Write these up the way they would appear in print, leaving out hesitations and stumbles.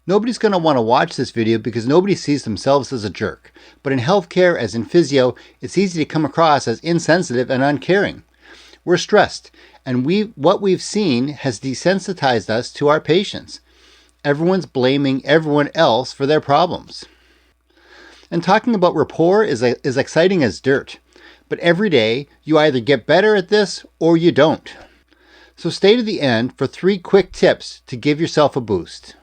Nobody's going to want to watch this video because nobody sees themselves as a jerk. But in healthcare, as in physio, it's easy to come across as insensitive and uncaring. We're stressed, and what we've seen has desensitized us to our patients. Everyone's blaming everyone else for their problems. And talking about rapport is exciting as dirt. But every day, you either get better at this or you don't. So stay to the end for 3 quick tips to give yourself a boost.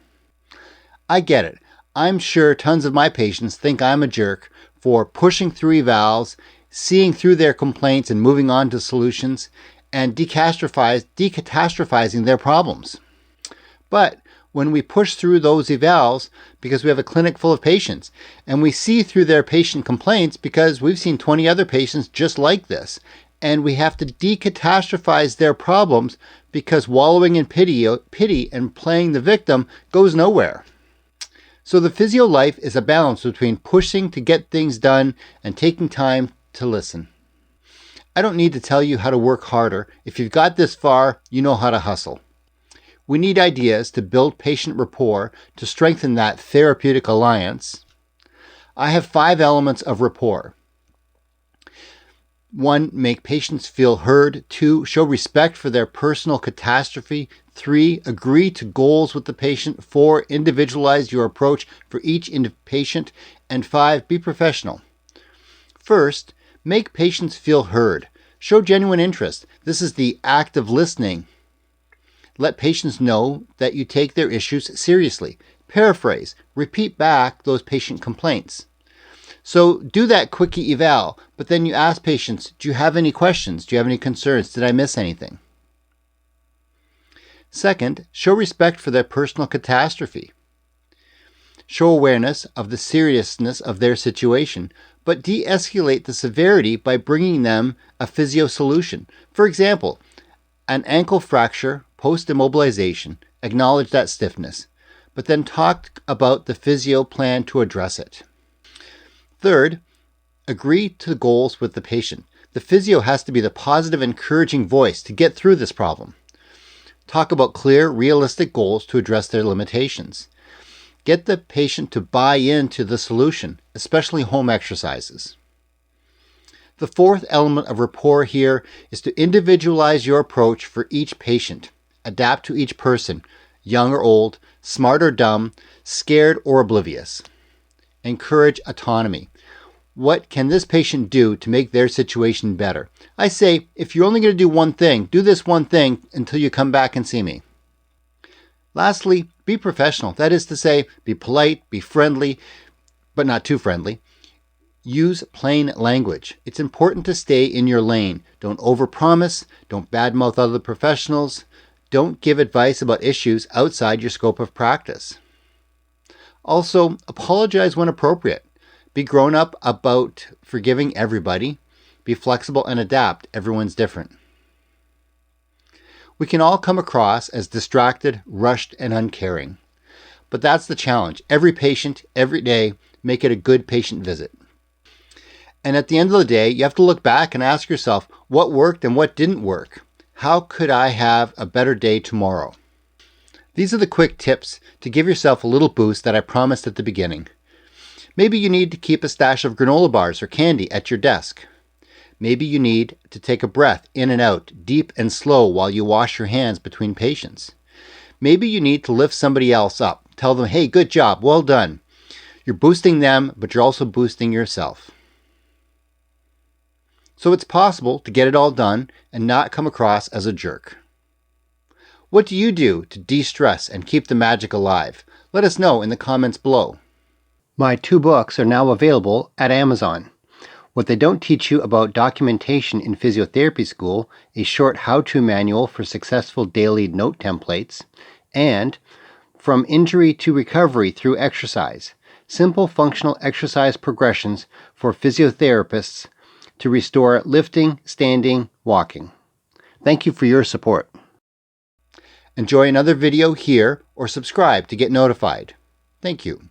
I get it. I'm sure tons of my patients think I'm a jerk for pushing through evals, seeing through their complaints and moving on to solutions, and decatastrophizing their problems. But when we push through those evals because we have a clinic full of patients, and we see through their patient complaints because we've seen 20 other patients just like this, and we have to decatastrophize their problems because wallowing in pity and playing the victim goes nowhere. So the physio life is a balance between pushing to get things done and taking time to listen. I don't need to tell you how to work harder. If you've got this far, you know how to hustle. We need ideas to build patient rapport to strengthen that therapeutic alliance. I have 5 elements of rapport. 1, make patients feel heard. 2, show respect for their personal catastrophe. 3, agree to goals with the patient. 4, individualize your approach for each patient. And 5, be professional. First, make patients feel heard. Show genuine interest. This is the act of listening. Let patients know that you take their issues seriously. Paraphrase, repeat back those patient complaints. So do that quickie eval, but then you ask patients, do you have any questions? Do you have any concerns? Did I miss anything? Second, show respect for their personal catastrophe. Show awareness of the seriousness of their situation, but de-escalate the severity by bringing them a physio solution. For example, an ankle fracture post-immobilization, acknowledge that stiffness, but then talk about the physio plan to address it. Third, agree to goals with the patient. The physio has to be the positive, encouraging voice to get through this problem. Talk about clear, realistic goals to address their limitations. Get the patient to buy into the solution, especially home exercises. The 4th element of rapport here is to individualize your approach for each patient. Adapt to each person, young or old, smart or dumb, scared or oblivious. Encourage autonomy. What can this patient do to make their situation better? I say, if you're only going to do one thing, do this one thing until you come back and see me. Lastly, be professional. That is to say, be polite, be friendly, but not too friendly. Use plain language. It's important to stay in your lane. Don't overpromise. Don't badmouth other professionals. Don't give advice about issues outside your scope of practice. Also, apologize when appropriate. Be grown up about forgiving everybody. Be flexible and adapt. Everyone's different. We can all come across as distracted, rushed, and uncaring. But that's the challenge. Every patient, every day, make it a good patient visit. And at the end of the day, you have to look back and ask yourself, what worked and what didn't work? How could I have a better day tomorrow? These are the quick tips to give yourself a little boost that I promised at the beginning. Maybe you need to keep a stash of granola bars or candy at your desk. Maybe you need to take a breath in and out, deep and slow, while you wash your hands between patients. Maybe you need to lift somebody else up. Tell them, hey, good job, well done. You're boosting them, but you're also boosting yourself. So it's possible to get it all done and not come across as a jerk. What do you do to de-stress and keep the magic alive? Let us know in the comments below. My 2 books are now available at Amazon. What They Don't Teach You About Documentation in Physiotherapy School, a short how-to manual for successful daily note templates, and From Injury to Recovery Through Exercise, simple functional exercise progressions for physiotherapists to restore lifting, standing, walking. Thank you for your support. Enjoy another video here or subscribe to get notified. Thank you.